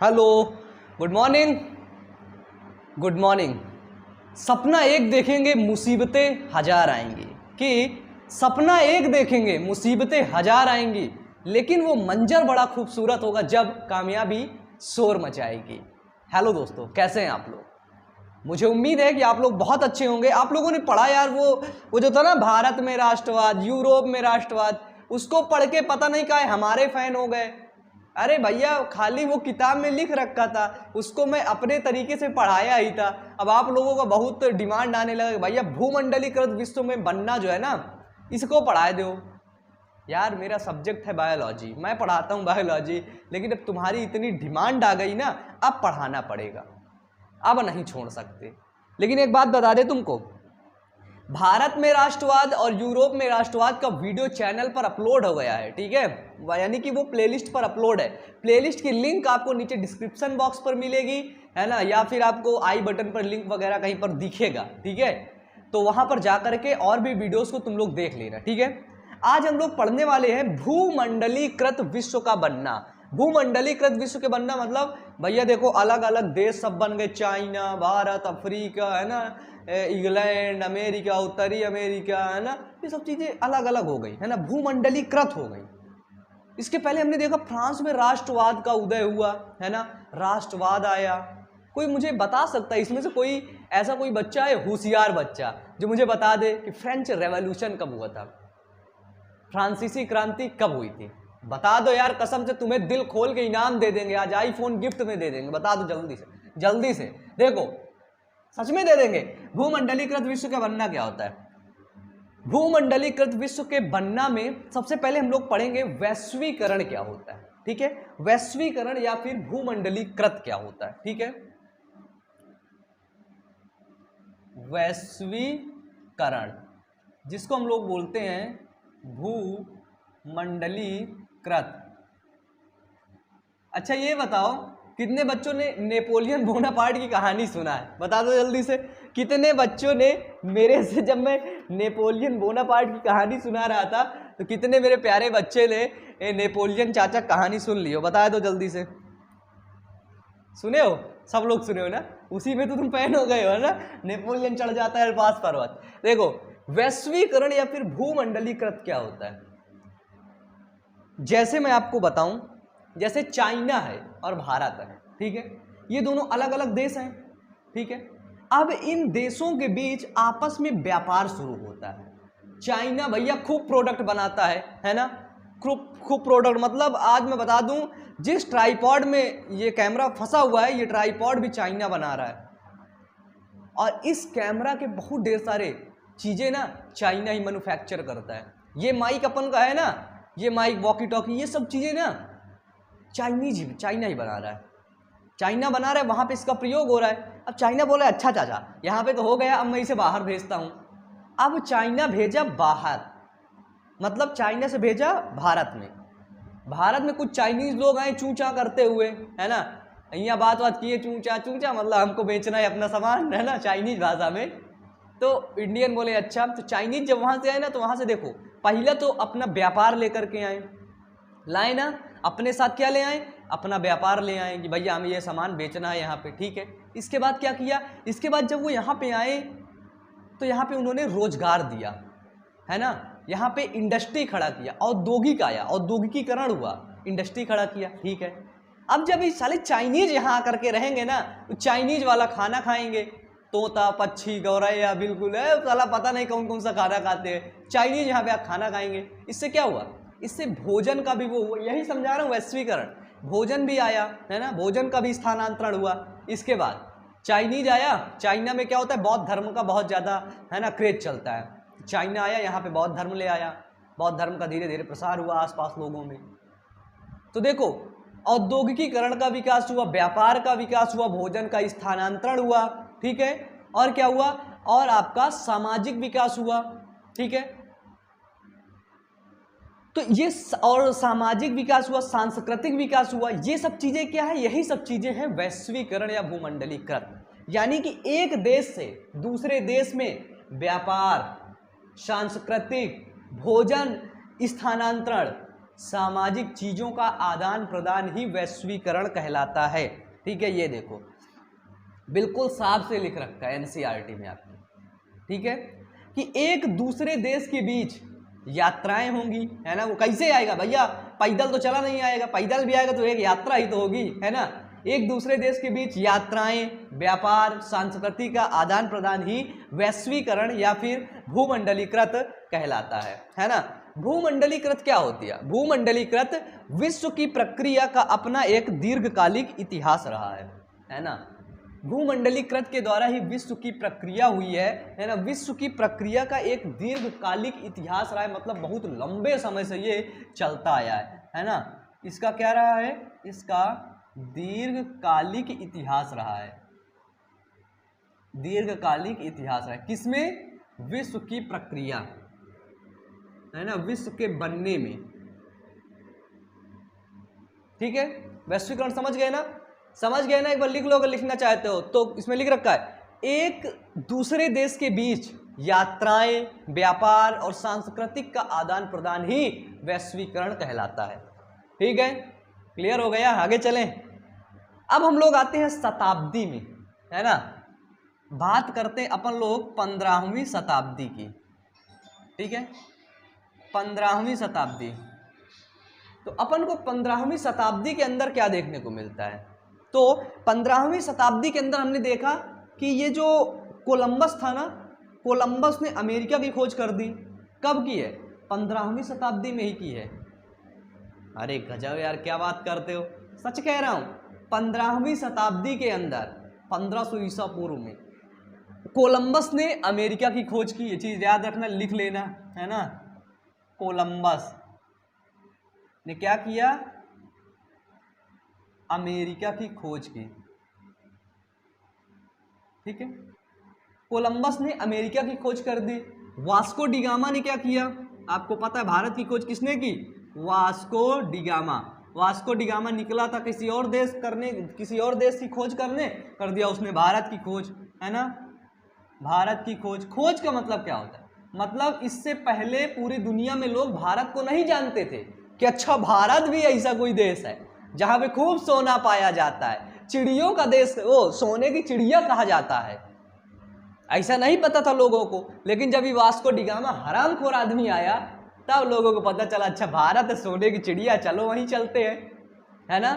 Hello, good morning. Good morning. सपना एक देखेंगे मुसीबतें हजार आएंगी, कि सपना एक देखेंगे मुसीबतें हजार आएंगी, लेकिन वो मंजर बड़ा खूबसूरत होगा जब कामयाबी शोर मचाएगी। हेलो दोस्तों, कैसे हैं आप लोग? मुझे उम्मीद है कि आप लोग बहुत अच्छे होंगे। आप लोगों ने पढ़ा यार वो जो था ना, भारत में राष्ट्रवाद, यूरोप में राष्ट्रवाद, उसको पढ़ के पता नहीं क्या हमारे फैन हो गए। अरे भैया, खाली वो किताब में लिख रखा था, उसको मैं अपने तरीके से पढ़ाया ही था। अब आप लोगों का बहुत डिमांड आने लगा, भैया भूमंडलीकृत विश्व में बनना जो है ना, इसको पढ़ा दो। यार मेरा सब्जेक्ट है बायोलॉजी, मैं पढ़ाता हूँ बायोलॉजी, लेकिन अब तुम्हारी इतनी डिमांड आ गई ना, अब पढ़ाना पड़ेगा, अब नहीं छोड़ सकते। लेकिन एक बात बता दे तुमको, भारत में राष्ट्रवाद और यूरोप में राष्ट्रवाद का वीडियो चैनल पर अपलोड हो गया है, ठीक है, यानी कि वो प्लेलिस्ट पर अपलोड है। प्लेलिस्ट की लिंक आपको नीचे डिस्क्रिप्शन बॉक्स पर मिलेगी, है ना, या फिर आपको आई बटन पर लिंक वगैरह कहीं पर दिखेगा, ठीक है। तो वहां पर जाकर के और भी वीडियोस को तुम लोग देख लेना, ठीक है। आज हम लोग पढ़ने वाले हैं भूमंडलीकृत विश्व का बनना। भूमंडलीकृत विश्व के बनना मतलब भैया देखो, अलग अलग देश सब बन गए, चाइना, भारत, अफ्रीका, है ना, इंग्लैंड, अमेरिका, उत्तरी अमेरिका, है ना, ये सब चीजें अलग अलग हो गई, है ना, भूमंडलीकृत हो गई। इसके पहले हमने देखा फ्रांस में राष्ट्रवाद का उदय हुआ, है ना, राष्ट्रवाद आया। कोई मुझे बता सकता है इसमें से कोई ऐसा कोई बच्चा है, होशियार बच्चा, जो मुझे बता दे कि फ्रेंच रेवोल्यूशन कब हुआ था, फ्रांसीसी क्रांति कब हुई थी? बता दो यार, कसम से तुम्हें दिल खोल के इनाम दे देंगे, आज आईफोन गिफ्ट में दे देंगे, बता दो जल्दी से, जल्दी से। देखो, सच में दे देंगे। भूमंडलीकृत विश्व का बनना क्या होता है? भूमंडलीकृत विश्व के बनना में सबसे पहले हम लोग पढ़ेंगे वैश्वीकरण क्या होता है, ठीक है। वैश्वीकरण या फिर भूमंडलीकृत क्या होता है, ठीक है। वैश्वीकरण, जिसको हम लोग बोलते हैं भूमंडलीकृत। अच्छा ये बताओ, कितने बच्चों ने नेपोलियन बोनापार्ट की कहानी सुना है? बता दो जल्दी से, कितने बच्चों ने मेरे से, जब मैं नेपोलियन बोनापार्ट की कहानी सुना रहा था, तो कितने मेरे प्यारे बच्चे ने नेपोलियन चाचा कहानी सुन ली हो? बता दो जल्दी से। सुने हो? सब लोग सुने हो ना, उसी में तो तुम फैन हो गए हो ना, नेपोलियन चढ़ जाता है अल्पास पर्वत। देखो, वैश्वीकरण या फिर भूमंडलीकृत क्या होता है? जैसे मैं आपको बताऊं, जैसे चाइना है और भारत है, ठीक है, ये दोनों अलग अलग देश हैं, ठीक है। अब इन देशों के बीच आपस में व्यापार शुरू होता है। चाइना भैया खूब प्रोडक्ट बनाता है ना, खूब प्रोडक्ट, मतलब आज मैं बता दूं, जिस ट्राइपॉड में ये कैमरा फंसा हुआ है, ये ट्राइपॉड भी चाइना बना रहा है। और इस कैमरा के बहुत ढेर सारे चीजें ना चाइना ही मैन्युफैक्चर करता है। ये माइक अपन का है ना, ये माइक, वॉकी टॉकी, ये सब चीजें ना चाइना ही बना रहा है। चाइना बना रहा है, वहां पे इसका प्रयोग हो रहा है। अब चाइना बोला अच्छा चाचा, यहाँ पे तो हो गया, अब मैं इसे बाहर भेजता हूं। अब चाइना भेजा बाहर, मतलब चाइना से भेजा भारत में। भारत में कुछ चाइनीज लोग आए चूचा करते हुए, है ना, यहाँ बात किए, चूचा चूचा, मतलब हमको बेचना है अपना सामान, है ना, चाइनीज भाषा में। तो इंडियन बोले अच्छा। तो चाइनीज जब वहां से आए ना, तो वहां से देखो, पहले तो अपना व्यापार लेकर के आए, लाए ना, अपने साथ क्या ले आए? अपना व्यापार ले आए कि भैया हमें ये सामान बेचना है यहाँ पे, ठीक है। इसके बाद क्या किया? इसके बाद जब वो यहाँ पे आए, तो यहाँ पे उन्होंने रोजगार दिया, है ना, यहाँ पे इंडस्ट्री खड़ा किया, औद्योगिक आया, औद्योगिकीकरण हुआ, इंडस्ट्री खड़ा किया, ठीक है। अब जब ये साले चाइनीज यहाँ आकर के रहेंगे ना, तो चाइनीज वाला खाना खाएंगे, तोता, पक्षी, गौरैया, बिल्कुल है साला, पता नहीं कौन कौन सा खाना खाते हैं चाइनीज, यहाँ पे आप खाना खाएंगे। इससे क्या हुआ? इससे भोजन का भी वो हुआ, यही समझा रहा हूँ, वैश्वीकरण। भोजन भी आया, है ना, भोजन का भी स्थानांतरण हुआ। इसके बाद चाइनीज आया, चाइना में क्या होता है, बौद्ध धर्म का बहुत ज़्यादा, है ना, क्रेज चलता है। चाइना आया, यहाँ पे बौद्ध धर्म ले आया, बौद्ध धर्म का धीरे धीरे प्रसार हुआ आसपास लोगों में। तो देखो, औद्योगिकीकरण का विकास हुआ, व्यापार का विकास हुआ, भोजन का स्थानांतरण हुआ, ठीक है, और क्या हुआ, और आपका सामाजिक विकास हुआ, ठीक है। तो ये और सामाजिक विकास हुआ, सांस्कृतिक विकास हुआ, ये सब चीजें क्या है? यही सब चीजें हैं वैश्वीकरण या भूमंडलीकृत। यानी कि एक देश से दूसरे देश में व्यापार, सांस्कृतिक, भोजन स्थानांतरण, सामाजिक चीजों का आदान प्रदान ही वैश्वीकरण कहलाता है। ठीक है, ये देखो बिल्कुल साफ से लिख रखा है एनसीईआरटी में आपने, ठीक है, कि एक दूसरे देश के बीच यात्राएं होंगी, है ना। वो कैसे आएगा भैया, पैदल तो चला नहीं आएगा, पैदल भी आएगा तो एक यात्रा ही तो होगी, है ना। एक दूसरे देश के बीच यात्राएं, व्यापार, संस्कृति का आदान प्रदान ही वैश्वीकरण या फिर भूमंडलीकृत कहलाता है ना। भूमंडलीकृत क्या होती है? भूमंडलीकृत विश्व की प्रक्रिया का अपना एक दीर्घकालिक इतिहास रहा है ना। भूमंडलीकृत के द्वारा ही विश्व की प्रक्रिया हुई है ना। विश्व की प्रक्रिया का एक दीर्घकालिक इतिहास रहा है, मतलब बहुत लंबे समय से ये चलता आया है ना। इसका क्या रहा है? इसका दीर्घकालिक इतिहास रहा है, दीर्घकालिक इतिहास रहा है। किसमें? विश्व की प्रक्रिया, है ना, विश्व के बनने में। ठीक है, वैश्वीकरण समझ गए ना? समझ गए ना? एक बार लिख लो अगर लिखना चाहते हो तो। इसमें लिख रखा है एक दूसरे देश के बीच यात्राएं, व्यापार और सांस्कृतिक का आदान प्रदान ही वैश्वीकरण कहलाता है। ठीक है, क्लियर हो गया? आगे चलें। अब हम लोग आते हैं शताब्दी में, है ना। बात करते हैं अपन लोग 15वीं शताब्दी की। ठीक है, 15वीं शताब्दी। तो अपन को 15वीं शताब्दी के अंदर क्या देखने को मिलता है? तो 15वीं शताब्दी के अंदर हमने देखा कि ये जो कोलंबस था ना, कोलंबस ने अमेरिका की खोज कर दी। कब की है? 15वीं शताब्दी में ही की है। अरे गजब यार, क्या बात करते हो, सच कह रहा हूँ। 15वीं शताब्दी के अंदर 1500 ईसा पूर्व में कोलंबस ने अमेरिका की खोज की। ये चीज याद रखना, लिख लेना, है ना। कोलंबस ने क्या किया? अमेरिका की खोज की। ठीक है, कोलंबस ने अमेरिका की खोज कर दी। वास्को डिगामा ने क्या किया? आपको पता है भारत की खोज किसने की? Vasco da Gama. वास्को डिगामा निकला था किसी और देश करने, किसी और देश की खोज करने, कर दिया उसने भारत की खोज, है ना। भारत की खोज। खोज का मतलब क्या होता है? मतलब इससे पहले पूरी दुनिया में लोग भारत को नहीं जानते थे कि अच्छा भारत भी ऐसा कोई देश है जहां पे खूब सोना पाया जाता है, चिड़ियों का देश, वो सोने की चिड़िया कहा जाता है। ऐसा नहीं पता था लोगों को। लेकिन जब ये वास्को डिगामा हरामखोर आदमी आया तब लोगों को पता चला अच्छा भारत है सोने की चिड़िया, चलो वहीं चलते हैं, है ना।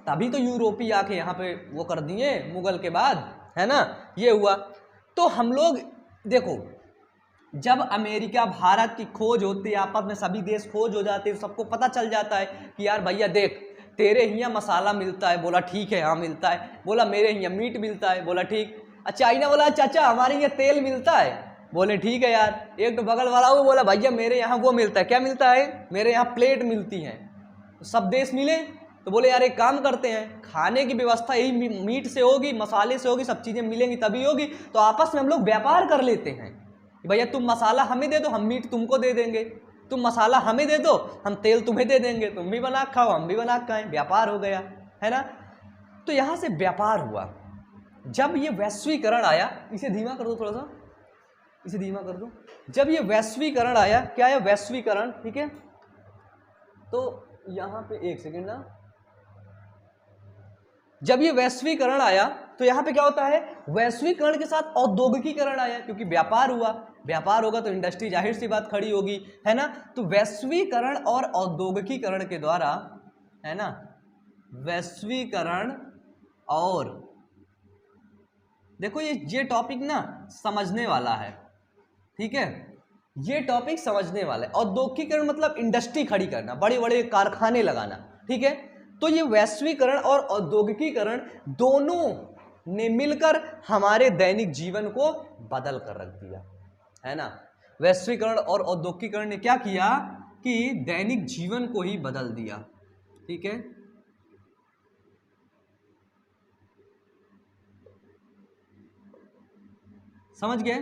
तभी तो यूरोपी आके यहाँ पे वो कर दिए मुगल के बाद, है ना, ये हुआ। तो हम लोग देखो, जब अमेरिका भारत की खोज होती है, आपस में सभी देश खोज हो जाते हैं, सबको पता चल जाता है कि यार भैया देख तेरे यहाँ मसाला मिलता है, बोला ठीक है हाँ मिलता है। बोला मेरे यहाँ मीट मिलता है, बोला ठीक। चाइना बोला चाचा हमारे यहाँ तेल मिलता है, बोले ठीक है यार। एक तो बगल वाला वो बोला भैया मेरे यहाँ वो मिलता है, क्या मिलता है? मेरे यहाँ प्लेट मिलती है। तो सब देश मिले तो बोले यार एक काम करते हैं, खाने की व्यवस्था यही मीट से होगी, मसाले से होगी, सब चीज़ें मिलेंगी तभी होगी, तो आपस में हम लोग व्यापार कर लेते हैं। भैया तुम मसाला हमें दे दो, हम मीट तुमको दे देंगे, तुम मसाला हमें दे दो, हम तेल तुम्हें दे देंगे, तुम भी बना खाओ हम भी बना खाएं, व्यापार हो गया, है ना। तो यहाँ से व्यापार हुआ। जब ये वैश्वीकरण आया, इसे धीमा कर दो थोड़ा सा, इसे धीमा कर दो। जब ये वैश्वीकरण आया, क्या है वैश्वीकरण, ठीक है। तो यहाँ पे एक सेकेंड ना, जब ये वैश्वीकरण आया तो यहाँ पे क्या होता है? वैश्वीकरण के साथ औद्योगिकीकरण आया, क्योंकि व्यापार हुआ, व्यापार होगा तो इंडस्ट्री जाहिर सी बात खड़ी होगी, है ना। तो वैश्वीकरण और औद्योगिकीकरण के द्वारा, है ना, वैश्वीकरण और देखो ये टॉपिक ना समझने वाला है, ठीक है, ये टॉपिक समझने वाला है। औद्योगिकीकरण मतलब इंडस्ट्री खड़ी करना, बड़े बड़े कारखाने लगाना, ठीक है। तो ये वैश्वीकरण और औद्योगिकीकरण दोनों ने मिलकर हमारे दैनिक जीवन को बदल कर रख दिया, है ना। वैश्वीकरण और औद्योगिकीकरण ने क्या किया कि दैनिक जीवन को ही बदल दिया, ठीक है। समझ गए?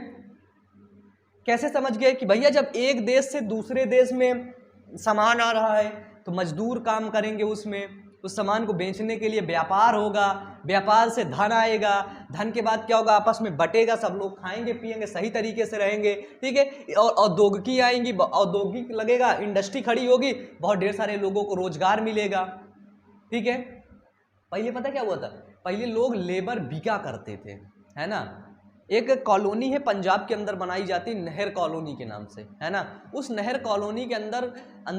कैसे समझ गए? कि भैया जब एक देश से दूसरे देश में सामान आ रहा है तो मजदूर काम करेंगे उसमें, उस सामान को बेचने के लिए व्यापार होगा, व्यापार से धन आएगा, धन के बाद क्या होगा, आपस में बटेगा, सब लोग खाएंगे पिएंगे, सही तरीके से रहेंगे, ठीक है। और औद्योगिकी आएंगी, औद्योगिक लगेगा, इंडस्ट्री खड़ी होगी, बहुत ढेर सारे लोगों को रोजगार मिलेगा, ठीक है। पहले पता क्या हुआ था, पहले लोग लेबर बिका करते थे, है ना। एक कॉलोनी है पंजाब के अंदर बनाई जाती, नहर कॉलोनी के नाम से, है ना। उस नहर कॉलोनी के अंदर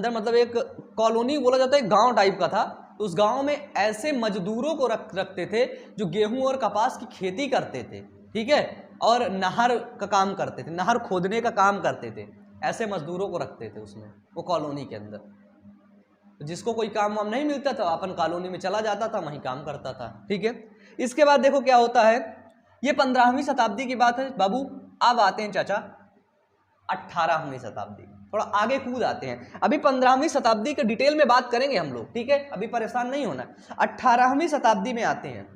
मतलब एक कॉलोनी बोला जाता है, एक गांव टाइप का था। तो उस गांव में ऐसे मजदूरों को रखते थे जो गेहूं और कपास की खेती करते थे, ठीक है, और नहर का काम करते थे, नहर खोदने का काम करते थे। ऐसे मजदूरों को रखते थे उसमें, वो कॉलोनी के अंदर। जिसको कोई काम वाम नहीं मिलता था अपन कॉलोनी में चला जाता था, वहीं काम करता था, ठीक है। इसके बाद देखो क्या होता है, ये 15वीं शताब्दी की बात है बाबू। अब आते हैं चाचा 18वीं शताब्दी, थोड़ा आगे कूद आते हैं। अभी 15वीं शताब्दी के डिटेल में बात करेंगे हम लोग, ठीक है, अभी परेशान नहीं होना। 18वीं शताब्दी में आते हैं।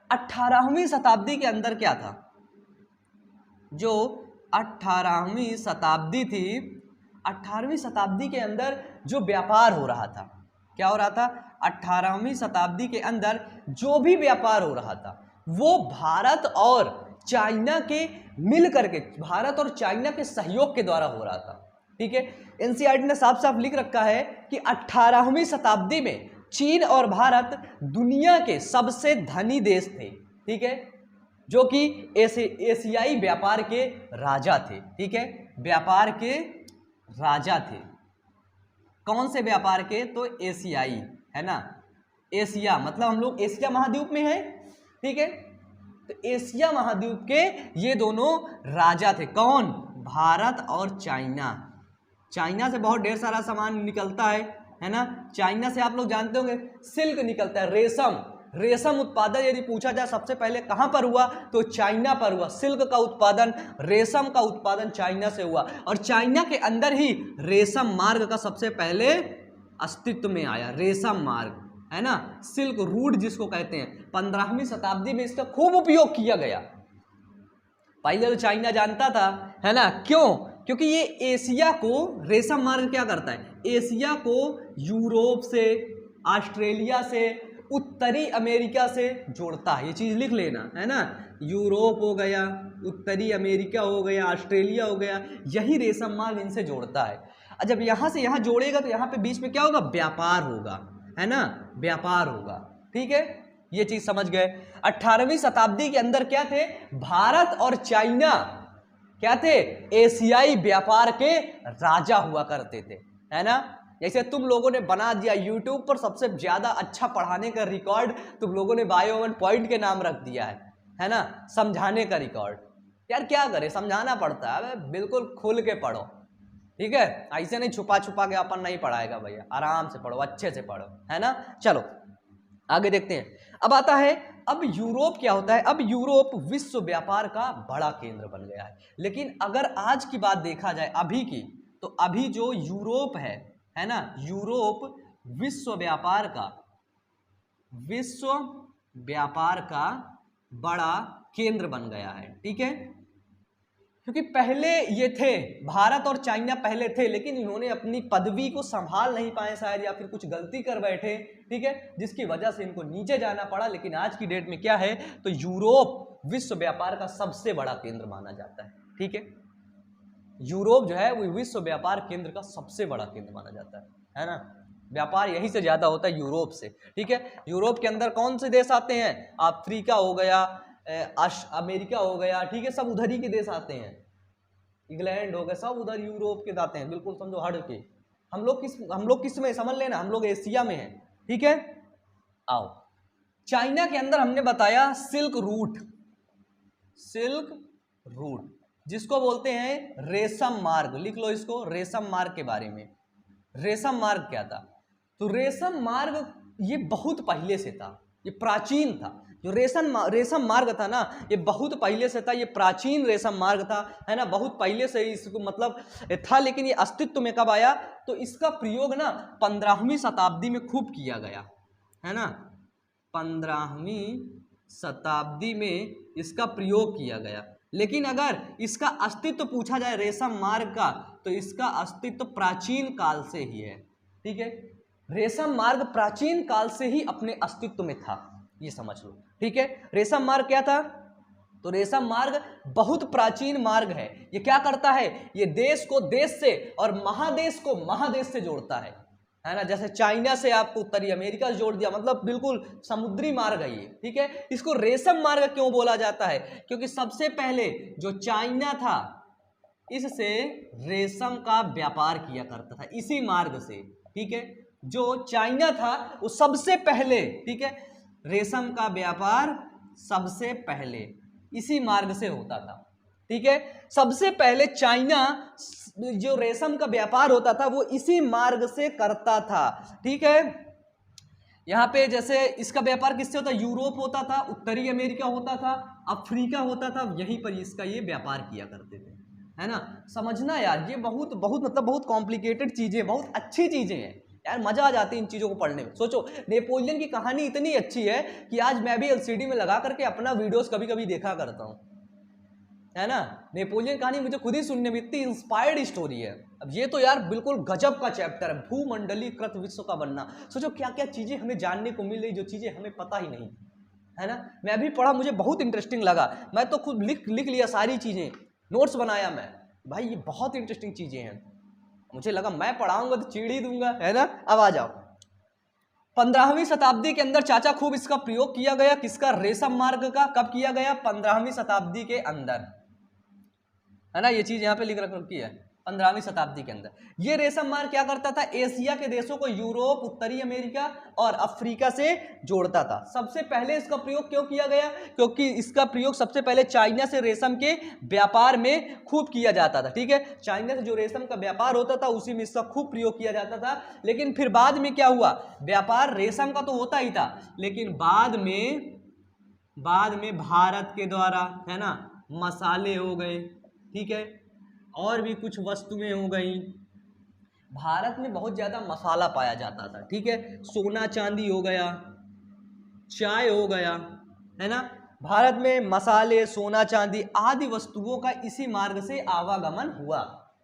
18वीं शताब्दी के अंदर क्या था, जो 18वीं शताब्दी थी, 18वीं शताब्दी के अंदर जो व्यापार हो रहा था, क्या हो रहा था, 18वीं शताब्दी के अंदर जो भी व्यापार हो रहा था वो भारत और चाइना के मिल करके, भारत और चाइना के सहयोग के द्वारा हो रहा था, ठीक है। एनसीईआरटी ने साफ साफ लिख रखा है कि 18वीं शताब्दी में चीन और भारत दुनिया के सबसे धनी देश थे, ठीक है, जो कि एशियाई व्यापार के राजा थे, ठीक है, व्यापार के राजा थे। कौन से व्यापार के, तो एशियाई, है ना। एशिया मतलब हम लोग एशिया महाद्वीप में हैं, ठीक है। तो एशिया महाद्वीप के ये दोनों राजा थे, कौन, भारत और चाइना। चाइना से बहुत ढेर सारा सामान निकलता है ना। चाइना से आप लोग जानते होंगे सिल्क निकलता है, रेशम, रेशम उत्पादन यदि पूछा जाए सबसे पहले कहां पर हुआ, तो चाइना पर हुआ। सिल्क का उत्पादन, रेशम का उत्पादन चाइना से हुआ, और चाइना के अंदर ही रेशम मार्ग का सबसे पहले अस्तित्व में आया, रेशम मार्ग, है ना, सिल्क रूट जिसको कहते हैं। 15वीं शताब्दी में इसका खूब उपयोग किया गया। पहले तो चाइना जानता था, है ना, क्यों, क्योंकि ये एशिया को, रेशम मार्ग क्या करता है, एशिया को यूरोप से, ऑस्ट्रेलिया से, उत्तरी अमेरिका से जोड़ता है। ये चीज लिख लेना, है ना, यूरोप हो गया, उत्तरी अमेरिका हो गया, ऑस्ट्रेलिया हो गया, यही रेशम मार्ग इनसे जोड़ता है। जब यहां से यहां जोड़ेगा तो यहां पे बीच में क्या होगा, व्यापार होगा, है ना, व्यापार होगा, ठीक है, ये चीज समझ गए। 18वीं शताब्दी के अंदर क्या थे, भारत और चाइना क्या थे, एशियाई व्यापार के राजा हुआ करते थे, है ना। जैसे तुम लोगों ने बना दिया यूट्यूब पर सबसे ज्यादा अच्छा पढ़ाने का रिकॉर्ड, तुम लोगों ने बायो 1 पॉइंट के नाम रख दिया है ना, समझाने का रिकॉर्ड। यार क्या करे, समझाना पड़ता है, बिल्कुल खुल के पढ़ो, ठीक है, ऐसे नहीं छुपा छुपा के अपन नहीं पढ़ाएगा भैया, आराम से पढ़ो, अच्छे से पढ़ो, है ना। चलो आगे देखते हैं। अब आता है, अब यूरोप क्या होता है, अब यूरोप विश्व व्यापार का बड़ा केंद्र बन गया है। लेकिन अगर आज की बात देखा जाए अभी की, तो अभी जो यूरोप है ना, यूरोप विश्व व्यापार का बड़ा केंद्र बन गया है, ठीक है। क्योंकि पहले ये थे, भारत और चाइना पहले थे, लेकिन इन्होंने अपनी पदवी को संभाल नहीं पाए शायद, या फिर कुछ गलती कर बैठे, ठीक है, जिसकी वजह से इनको नीचे जाना पड़ा। लेकिन आज की डेट में क्या है, तो यूरोप विश्व व्यापार का सबसे बड़ा केंद्र माना जाता है, ठीक है। यूरोप जो है वो विश्व व्यापार केंद्र का सबसे बड़ा केंद्र माना जाता है ना। व्यापार यहीं से ज्यादा होता है यूरोप से, ठीक है। यूरोप के अंदर कौन से देश आते हैं, अफ्रीका हो गया, अमेरिका हो गया, ठीक है, सब उधर ही के देश आते हैं, इंग्लैंड हो गया, सब उधर यूरोप के आते हैं, बिल्कुल समझो हट के। हम लोग किस में समझ लेना, हम लोग एशिया में हैं, ठीक है। आओ, चाइना के अंदर हमने बताया सिल्क रूट जिसको बोलते हैं रेशम मार्ग, लिख लो इसको, रेशम मार्ग के बारे में। रेशम मार्ग क्या था, तो रेशम मार्ग ये बहुत पहले से था, ये प्राचीन था। जो रेशम मार्ग था ना, ये बहुत पहले से था, ये प्राचीन रेशम मार्ग था, है ना, बहुत पहले से इसको मतलब था। लेकिन ये अस्तित्व में कब आया, तो इसका प्रयोग ना 15वीं शताब्दी में खूब किया गया, है ना, 15वीं शताब्दी में इसका प्रयोग किया गया। लेकिन अगर इसका अस्तित्व पूछा जाए रेशम मार्ग का, तो इसका अस्तित्व प्राचीन काल से ही है, ठीक है। रेशम मार्ग प्राचीन काल से ही अपने अस्तित्व में था, ये समझ लो। ठीक है, रेशम मार्ग क्या था? तो रेशम मार्ग बहुत प्राचीन मार्ग है। ये क्या करता है? ये देश को देश से और महादेश को महादेश से जोड़ता है ना। जैसे चाइना से आपको उत्तरी अमेरिका से जोड़ दिया, मतलब बिल्कुल समुद्री मार्ग है ये। ठीक है, इसको रेशम मार्ग क्यों बोला जाता है? क्योंकि सबसे पहले जो चाइना था इससे रेशम का व्यापार किया करता था, इसी मार्ग से। ठीक है, जो चाइना था वो सबसे पहले, ठीक है, रेशम का व्यापार सबसे पहले इसी मार्ग से होता था। ठीक है, सबसे पहले चाइना जो रेशम का व्यापार होता था वो इसी मार्ग से करता था। ठीक है, यहाँ पे जैसे इसका व्यापार किससे होता? यूरोप होता था, उत्तरी अमेरिका होता था, अफ्रीका होता था, यहीं पर इसका ये व्यापार किया करते थे, है ना। समझना यार, ये बहुत बहुत मतलब बहुत कॉम्प्लिकेटेड चीज़ें, बहुत अच्छी चीज़ें हैं यार, मजा आ जाती है इन चीज़ों को पढ़ने में। सोचो, नेपोलियन की कहानी इतनी अच्छी है कि आज मैं भी एलसीडी में लगा करके अपना वीडियोस कभी कभी देखा करता हूँ, है ना। नेपोलियन कहानी मुझे खुद ही सुनने में इतनी इंस्पायर्ड स्टोरी है। अब ये तो यार बिल्कुल गजब का चैप्टर है, भूमंडलीकृत विश्व का बनना। सोचो क्या क्या चीज़ें हमें जानने को मिल रही, जो चीज़ें हमें पता ही नहीं, है ना। मैं भी पढ़ा, मुझे बहुत इंटरेस्टिंग लगा, मैं तो खुद लिख लिया सारी चीज़ें, नोट्स बनाया मैं, भाई ये बहुत इंटरेस्टिंग चीज़ें हैं। मुझे लगा मैं पढ़ाऊंगा तो चीड़ ही दूंगा, है ना। अब आ जाओ, 15वीं शताब्दी के अंदर चाचा खूब इसका प्रयोग किया गया। किसका? रेशम मार्ग का। कब किया गया? 15वीं शताब्दी के अंदर, है ना। ये चीज यहाँ पे लिख रखी है, 15वीं शताब्दी के अंदर। ये रेशम मार्ग क्या करता था? एशिया के देशों को यूरोप, उत्तरी अमेरिका और अफ्रीका से जोड़ता था। सबसे पहले इसका प्रयोग क्यों किया गया? क्योंकि इसका प्रयोग सबसे पहले चाइना से रेशम के व्यापार में खूब किया जाता था। ठीक है, चाइना से जो रेशम का व्यापार होता था उसी में इसका खूब प्रयोग किया जाता था। लेकिन फिर बाद में क्या हुआ? व्यापार रेशम का तो होता ही था, लेकिन बाद में भारत के द्वारा, है ना, मसाले हो गए, ठीक है, और भी कुछ वस्तुएं हो गई। भारत में बहुत ज़्यादा मसाला पाया जाता था। ठीक है, सोना चांदी हो गया, चाय हो गया, है ना। भारत में मसाले, सोना चांदी आदि वस्तुओं का इसी मार्ग से आवागमन हुआ,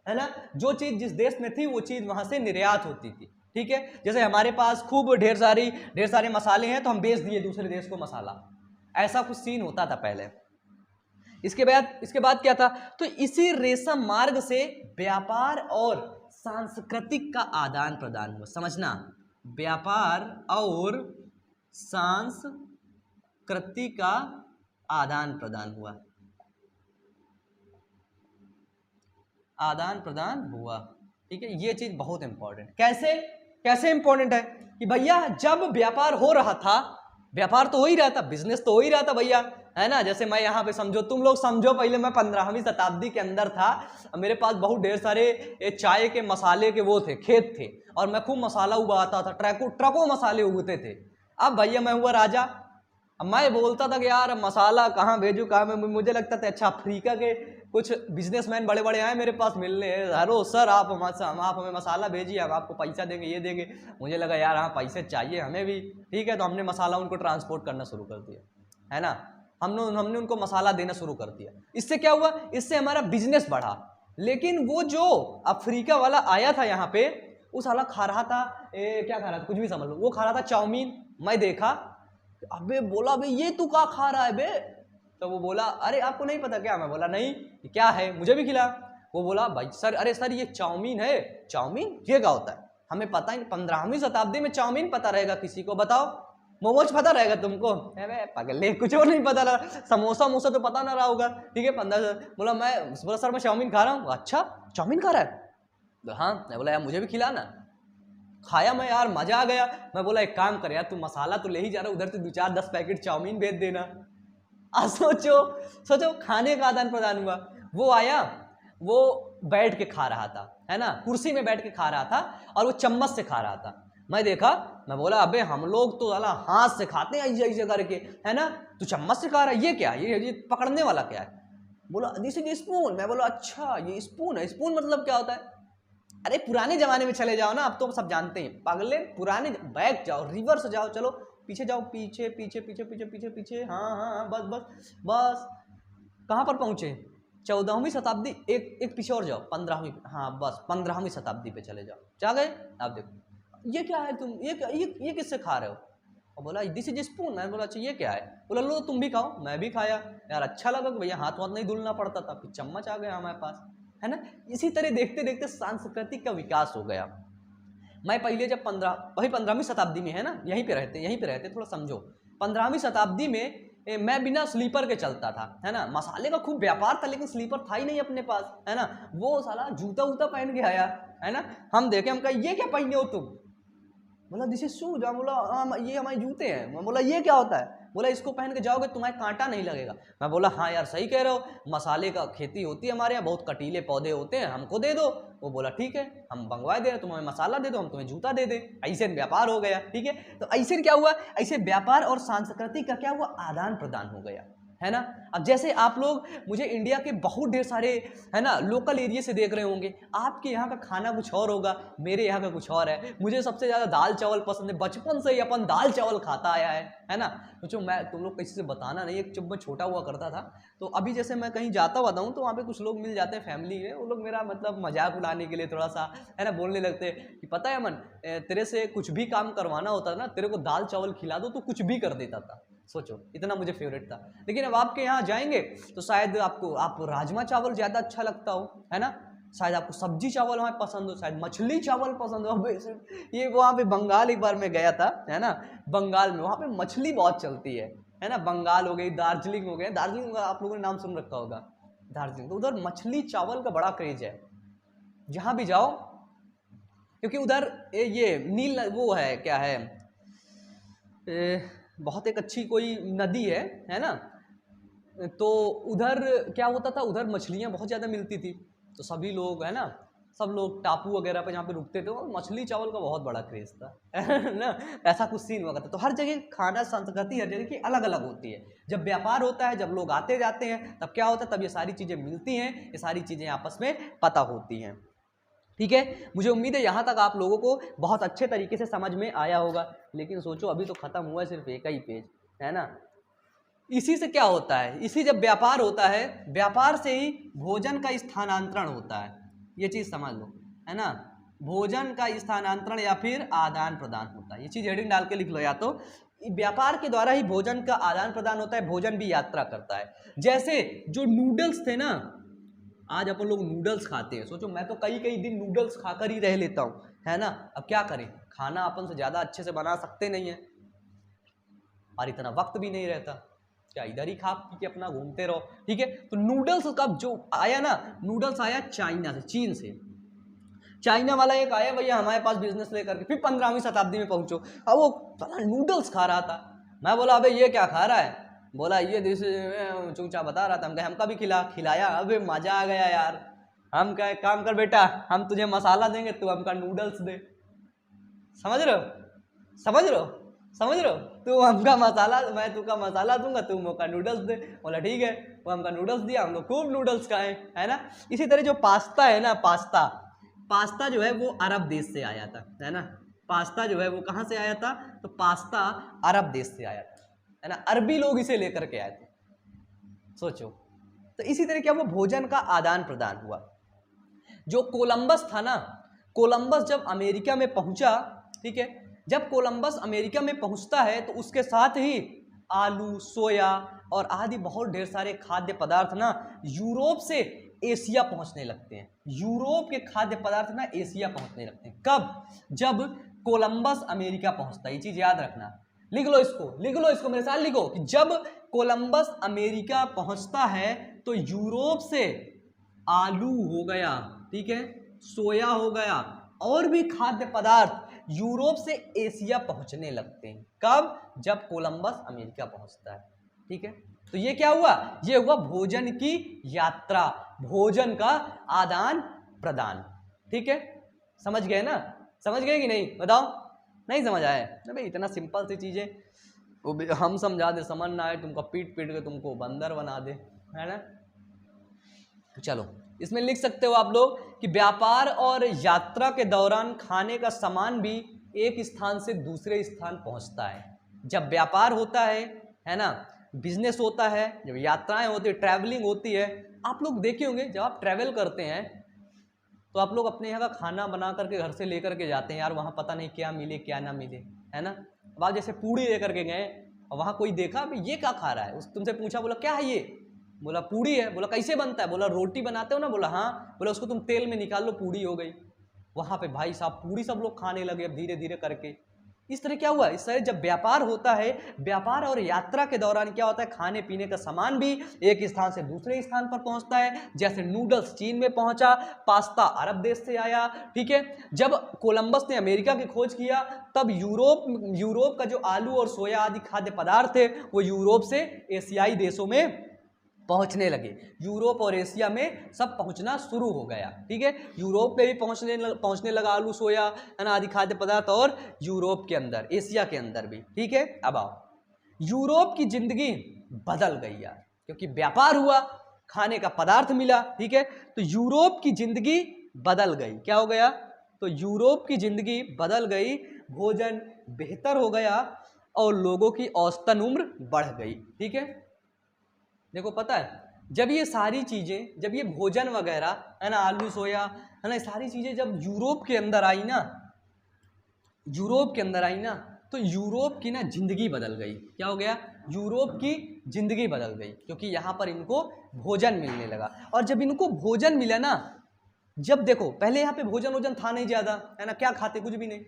है ना। जो चीज़ जिस देश में थी वो चीज़ वहाँ से निर्यात होती थी। ठीक है, जैसे हमारे पास खूब ढेर सारे मसाले हैं तो हम बेच दिए दूसरे देश को मसाला, ऐसा कुछ सीन होता था पहले। इसके बाद क्या था? तो इसी रेशम मार्ग से व्यापार और सांस्कृतिक का आदान प्रदान हुआ। समझना, व्यापार और सांस्कृति का आदान प्रदान हुआ, ठीक है। ये चीज बहुत इंपॉर्टेंट। कैसे इंपॉर्टेंट है कि भैया जब व्यापार हो रहा था, व्यापार तो हो ही रहा था, बिजनेस तो हो ही रहा था भैया, है ना। जैसे मैं यहाँ पे समझो, तुम लोग समझो, पहले मैं 15वीं शताब्दी के अंदर था, मेरे पास बहुत ढेर सारे चाय के मसाले के वो थे, खेत थे, और मैं खूब मसाला उगाता था, ट्रकों मसाले उगते थे। अब भैया मैं हुआ राजा, अब मैं बोलता था कि यार मसाला कहाँ भेजूँ, कहाँ मुझे लगता था अच्छा अफ्रीका के कुछ बिजनेसमैन बड़े बड़े आए मेरे पास मिलने, हेलो सर आप हमें मसाला भेजिए, हम आपको पैसा देंगे, ये देंगे। मुझे लगा यार हाँ पैसे चाहिए हमें भी, ठीक है। तो हमने मसाला उनको ट्रांसपोर्ट करना शुरू कर दिया, है ना। हमने उनको मसाला देना शुरू कर दिया। इससे क्या हुआ? इससे हमारा बिजनेस बढ़ा। लेकिन वो जो अफ्रीका वाला आया था यहाँ पे, वो साला खा रहा था, क्या खा रहा था, कुछ भी समझ लो, वो खा रहा था चाउमीन। मैं देखा, अबे बोला बे ये तू क्या खा रहा है बे? तो वो बोला अरे आपको नहीं पता क्या? मैं बोला नहीं, ये क्या है, मुझे भी खिला। वो बोला भाई सर, अरे सर ये चाउमीन है। चाउमीन ये क्या होता है? हमें पता ही, 15वीं शताब्दी में चाउमीन पता रहेगा किसी को? बताओ, मोमोज पता रहेगा तुमको? अरे पगले, कुछ और नहीं पता लगा, समोसा तो पता ना रहा होगा, ठीक है। 15 बोला सर मैं चाउमीन खा रहा हूँ। अच्छा चाउमीन खा रहा है? हाँ। मैं बोला यार मुझे भी खिलाना। खाया मैं, यार मजा आ गया। मैं बोला एक काम कर यार, तू मसाला तो ले ही जा रहा, उधर से 2-4-10 पैकेट चाउमीन भेज देना। सोचो खाने का आदान प्रदान हुआ। वो आया, वो बैठ के खा रहा था, है ना, कुर्सी में बैठ के खा रहा था, और वो चम्मच से खा रहा था। मैं देखा, मैं बोला अबे हम लोग तो साला हाथ से खाते हैं ऐसे करके, है ना, तू चम्मच से खा रहा है, ये क्या, ये पकड़ने वाला क्या है? बोला दिस इज स्पून। मैं बोला अच्छा ये स्पून है, स्पून मतलब क्या होता है? अरे पुराने जमाने में चले जाओ ना, अब तो सब जानते हैं पागले, पुराने बैक जाओ, रिवर्स जाओ, चलो पीछे जाओ, पीछे पीछे पीछे पीछे पीछे पीछे, हाँ बस बस बस। कहाँ पर पहुँचे? 14वीं शताब्दी, एक पीछे और जाओ, 15वीं, हाँ बस 15वीं शताब्दी पे चले जाओ। जा गए? आप देखो ये क्या है तुम, ये किससे खा रहे हो? और बोला दिस इज स्पून। मैंने बोला अच्छा ये क्या है? बोला लो तुम भी खाओ। मैं भी खाया यार, अच्छा लगा कि भैया हाथ वाथ नहीं धुलना पड़ता था, फिर चम्मच आ गया हमारे पास, है ना। इसी तरह देखते देखते सांस्कृतिक का विकास हो गया। मैं पहले जब 15वीं शताब्दी में, है ना, यहीं पे रहते थोड़ा समझो। 15वीं शताब्दी में मैं बिना स्लीपर के चलता था, है ना। मसाले का खूब व्यापार था लेकिन स्लीपर था ही नहीं अपने पास, है ना। वो साला जूता वूता पहन के आया, है ना। हम देखे, हम कहा ये क्या पहने हो तुम? बोला दिस इज शूज। बोला ये हमारे जूते हैं। मैं बोला ये क्या होता है? बोला इसको पहन के जाओगे तुम्हारे कांटा नहीं लगेगा। मैं बोला हाँ यार सही कह रहे हो, मसाले का खेती होती है हमारे यहाँ, बहुत कटीले पौधे होते हैं, हमको दे दो। वो बोला ठीक है हम मंगवा दे रहे, तुम हमें मसाला दे दो, हम तुम्हें जूता दे दें। ऐसे व्यापार हो गया, ठीक है। तो ऐसे क्या हुआ, ऐसे व्यापार और सांस्कृतिक का क्या हुआ, आदान प्रदान हो गया, है ना। अब जैसे आप लोग मुझे इंडिया के बहुत ढेर सारे, है ना, लोकल एरिया से देख रहे होंगे। आपके यहाँ का खाना कुछ और होगा, मेरे यहाँ का कुछ और है। मुझे सबसे ज़्यादा दाल चावल पसंद है, बचपन से ही अपन दाल चावल खाता आया है ना। तो जो मैं तुम लोग किसी से बताना नहीं, एक जब मैं छोटा हुआ करता था तो अभी जैसे मैं कहीं जाता हुआ हूँ तो वहाँ पे कुछ लोग मिल जाते हैं फैमिली में, वो लोग मेरा मतलब मजाक उड़ाने के लिए थोड़ा सा, है ना, बोलने लगते हैं कि पता है अमन, तेरे से कुछ भी काम करवाना होता ना, तेरे को दाल चावल खिला दो तो कुछ भी कर देता था। सोचो इतना मुझे फेवरेट था। लेकिन अब आपके यहाँ जाएंगे तो शायद आप राजमा चावल ज़्यादा अच्छा लगता हो, है ना। शायद आपको सब्जी चावल वहाँ पसंद हो, शायद मछली चावल पसंद हो। ये वहाँ पे बंगाल एक बार मैं गया था, है ना, बंगाल में वहाँ पे मछली बहुत चलती है ना। बंगाल हो गई, दार्जिलिंग हो गए, दार्जिलिंग का आप लोगों ने नाम सुन रखा होगा, दार्जिलिंग, तो उधर मछली चावल का बड़ा क्रेज है जहाँ भी जाओ, क्योंकि उधर ये नील वो है, क्या है, बहुत एक अच्छी कोई नदी है ना। तो उधर क्या होता था, उधर मछलियाँ बहुत ज़्यादा मिलती थी, तो सभी लोग, है ना, सब लोग टापू वगैरह पे जहाँ पे रुकते थे, और मछली चावल का बहुत बड़ा क्रेज था ना। ऐसा कुछ सीन हुआ करता। तो हर जगह खाना संस्कृति हर जगह की अलग अलग होती है। जब व्यापार होता है, जब लोग आते जाते हैं, तब क्या होता है, तब ये सारी चीज़ें मिलती हैं, ये सारी चीज़ें आपस में पता होती हैं, ठीक है। मुझे उम्मीद है यहाँ तक आप लोगों को बहुत अच्छे तरीके से समझ में आया होगा। लेकिन सोचो अभी तो खत्म हुआ है सिर्फ एक ही पेज, है ना। इसी से क्या होता है, इसी जब व्यापार होता है, व्यापार से ही भोजन का स्थानांतरण होता है, ये चीज़ समझ लो, है ना। भोजन का स्थानांतरण या फिर आदान प्रदान होता है, ये चीज़ हेडिंग डाल के लिख लो, या तो व्यापार के द्वारा ही भोजन का आदान प्रदान होता है, भोजन भी यात्रा करता है। जैसे जो नूडल्स थे ना, आज अपन लोग नूडल्स खाते हैं, सोचो मैं तो कई कई दिन नूडल्स खाकर ही रह लेता हूँ, है ना। अब क्या करें, खाना अपन से ज़्यादा अच्छे से बना सकते नहीं है, और इतना वक्त भी नहीं रहता, क्या इधर ही खा पी के अपना घूमते रहो, ठीक है। तो नूडल्स का जो आया ना, नूडल्स आया चाइना से, चीन से। चाइना वाला एक आया भैया हमारे पास बिजनेस लेकर के, फिर 15वीं शताब्दी में पहुंचो, अब वो नूडल्स खा रहा था। मैं बोला अबे ये क्या खा रहा है? बोला ये चूचा बता रहा था। हम कहे हमका भी खिलाया। अबे मजा आ गया यार। हम कहे काम कर बेटा, हम तुझे मसाला देंगे, तू हमका नूडल्स दे। समझ रहे हो, समझ रहे हो, समझ रहे हो। तू हमका मसाला, मैं तुका मसाला दूंगा, तू मौका नूडल्स दे। बोला ठीक है, वो हमका नूडल्स दिया, हम लोग खूब नूडल्स खाए, है ना। इसी तरह जो पास्ता है ना, पास्ता जो है वो अरब देश से आया था, है ना। पास्ता जो है वो कहाँ से आया था, तो पास्ता अरब देश से आया था, है ना। अरबी लोग इसे लेकर के आए थे, सोचो। तो इसी तरह क्या हुआ, भोजन का आदान प्रदान हुआ। जो कोलंबस था ना, कोलंबस जब अमेरिका में पहुंचा, ठीक है, जब कोलंबस अमेरिका में पहुंचता है तो उसके साथ ही आलू, सोया और आदि बहुत ढेर सारे खाद्य पदार्थ ना यूरोप से एशिया पहुंचने लगते हैं। यूरोप के खाद्य पदार्थ ना एशिया पहुंचने लगते हैं। कब? जब कोलंबस अमेरिका पहुंचता है। ये चीज याद रखना, लिख लो इसको, मेरे साथ लिखो कि जब कोलंबस अमेरिका पहुंचता है तो यूरोप से आलू हो गया, ठीक है, सोया हो गया, और भी खाद्य पदार्थ यूरोप से एशिया पहुंचने लगते हैं। कब? जब कोलंबस अमेरिका पहुंचता है, ठीक है। तो ये क्या हुआ, ये हुआ भोजन की यात्रा, भोजन का आदान प्रदान, ठीक है। समझ गए ना, समझ गए कि नहीं, बताओ। नहीं समझ आए ना भाई, इतना सिंपल सी चीजें वो हम समझा दे, समझ ना आए तुमको पीट पीट के तुमको बंदर बना दे, है ना। चलो इसमें लिख सकते हो आप लोग कि व्यापार और यात्रा के दौरान खाने का सामान भी एक स्थान से दूसरे स्थान पहुंचता है। जब व्यापार होता है ना, बिजनेस होता है, जब यात्राएं होती है, ट्रैवलिंग होती है। आप लोग देखे होंगे जब आप ट्रैवल करते हैं तो आप लोग अपने यहाँ का खाना बना करके घर से लेकर के जाते हैं, यार वहाँ पता नहीं क्या मिले क्या ना मिले, है ना। अब आप जैसे पूड़ी लेकर के गए और वहाँ कोई देखा अभी ये क्या खा रहा है, उस तुमसे पूछा, बोला क्या है ये, बोला पूड़ी है, बोला कैसे बनता है, बोला रोटी बनाते हो ना, बोला हाँ, बोला उसको तुम तेल में निकाल लो पूड़ी हो गई। वहाँ पे भाई साहब पूड़ी सब लोग खाने लगे अब धीरे धीरे करके। इस तरह क्या हुआ, इस तरह जब व्यापार होता है, व्यापार और यात्रा के दौरान क्या होता है, खाने पीने का सामान भी एक स्थान से दूसरे स्थान पर पहुंचता है। जैसे नूडल्स चीन में पहुंचा, पास्ता अरब देश से आया, ठीक है। जब कोलंबस ने अमेरिका की खोज किया तब यूरोप का जो आलू और सोया आदि खाद्य पदार्थ थे वो यूरोप से एशियाई देशों में पहुंचने लगे। यूरोप और एशिया में सब पहुंचना शुरू हो गया, ठीक है। यूरोप में भी पहुंचने लगा आलू सोया है ना आदि खाद्य पदार्थ, और यूरोप के अंदर एशिया के अंदर भी, ठीक है। अब आओ, यूरोप की जिंदगी बदल गई यार, क्योंकि व्यापार हुआ, खाने का पदार्थ मिला, ठीक है। तो यूरोप की जिंदगी बदल गई, क्या हो गया, तो यूरोप की जिंदगी बदल गई, भोजन बेहतर हो गया और लोगों की औसतन उम्र बढ़ गई, ठीक है। देखो पता है, जब ये सारी चीज़ें, जब ये भोजन वगैरह है ना, आलू सोया है ना, सारी चीज़ें जब यूरोप के अंदर आई ना, यूरोप के अंदर आई ना, तो यूरोप की ना जिंदगी बदल गई। क्या हो गया, यूरोप की जिंदगी बदल गई, क्योंकि यहाँ पर इनको भोजन मिलने लगा। और जब इनको भोजन मिला ना, जब देखो पहले यहाँ पे भोजन था नहीं ज़्यादा, है ना, क्या खाते, कुछ भी नहीं,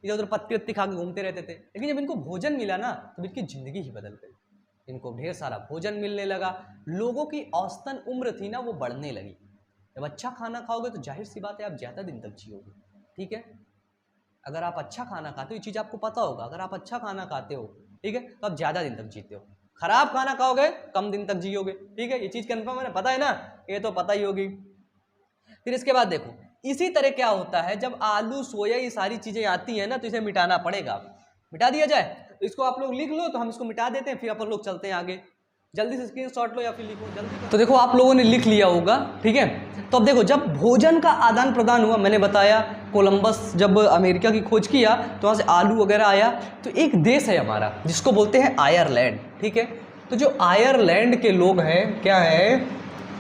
इधर उधर पत्ती वत्ती खा के घूमते रहते थे। लेकिन जब इनको भोजन मिला ना, तो इनकी जिंदगी ही बदल गई, इनको ढेर सारा भोजन मिलने लगा, लोगों की औसतन उम्र थी ना वो बढ़ने लगी। जब अच्छा खाना खाओगे तो जाहिर सी बात है आप ज़्यादा दिन तक जियोगे, ठीक है। अगर आप अच्छा खाना खाते हो, ये चीज़ आपको पता होगा, अगर आप अच्छा खाना खाते हो, ठीक है, तो आप ज़्यादा दिन तक जीते हो। खराब खाना खाओगे कम दिन तक जियोगे, ठीक है, ये चीज़ कन्फर्म है, पता है ना, ये तो पता ही होगी। फिर इसके बाद देखो, इसी तरह क्या होता है, जब आलू सोया ये सारी चीज़ें आती हैं ना, तो इसे मिटाना पड़ेगा। मिटा दिया जाए, तो इसको आप लोग लिख लो, तो हम इसको मिटा देते हैं, फिर अपन लोग चलते हैं आगे। जल्दी से स्क्रीनशॉट लो या फिर लिखो जल्दी। तो देखो आप लोगों ने लिख लिया होगा, ठीक है। तो अब देखो, जब भोजन का आदान प्रदान हुआ, मैंने बताया कोलंबस जब अमेरिका की खोज किया तो वहाँ से आलू वगैरह आया, तो एक देश है हमारा जिसको बोलते हैं आयरलैंड, ठीक है। तो जो आयरलैंड के लोग हैं, क्या है,